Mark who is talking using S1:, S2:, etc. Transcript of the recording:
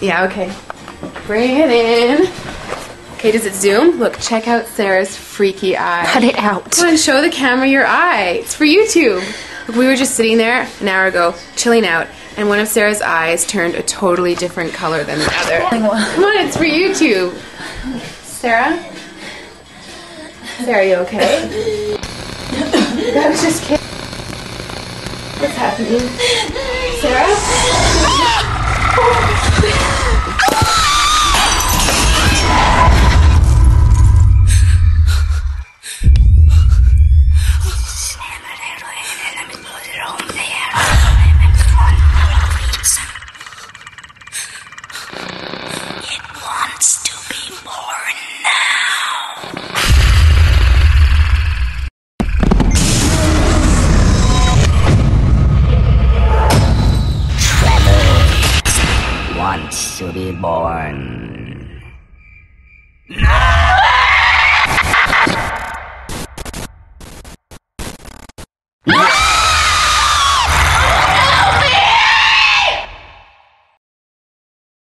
S1: Yeah, okay. Bring it in. Okay, does it zoom? Look, check out Sarah's freaky eye.
S2: Cut it out.
S1: Come on, show the camera your eye. It's for YouTube. Look, we were just sitting there an hour ago, chilling out, and one of Sarah's eyes turned a totally different color than the other. Come on, it's for YouTube. Sarah? Sarah, you okay? I was just kidding. What's happening? Sarah?
S3: It wants to be born now. Trevor wants to be born